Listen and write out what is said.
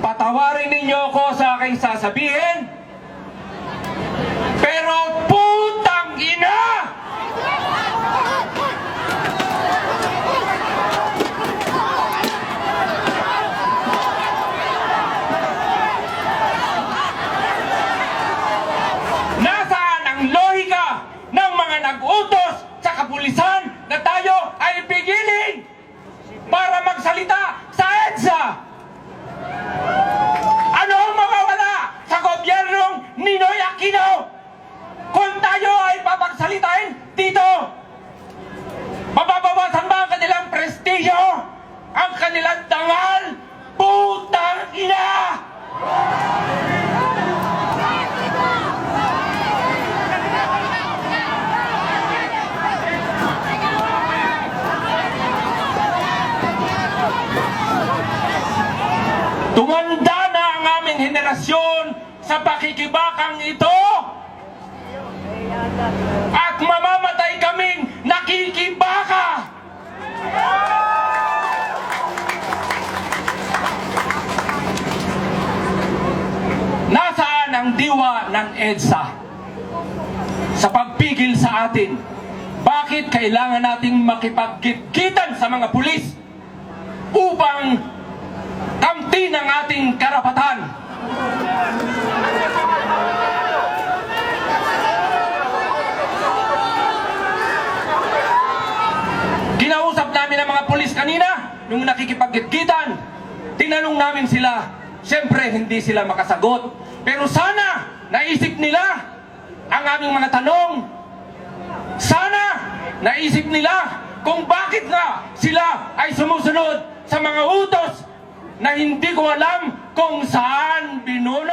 Patawarin ninyo ako sa aking sasabihin, pero putang ina! Nasaan ang lohika ng mga nag-utos sa kapulisan na tayo ay pigilin para magsalita sa EDSA? Ano ang mawawala sa gobyernong Ninoy Aquino kung tayo ay papagsalitain dito? Mababawasan ba ang kanilang prestisyo? Ang kanilang dangal? Putang ina! Tumanda na ang aming henerasyon sa pakikibakang ito at mamamatay kaming nakikibaka. Nasaan ang diwa ng EDSA sa pagpigil sa atin? Bakit kailangan nating makipagkitkitan sa mga pulis upang kamti ng ating karapatan? Kinausap namin ang mga pulis kanina nung nakikipagkitkitan. Tinanong namin sila. Siyempre, hindi sila makasagot. Pero sana naisip nila ang aming mga tanong. Sana naisip nila kung bakit nga sila ay sumusunod sa mga utos na hindi ko alam kung saan binulot.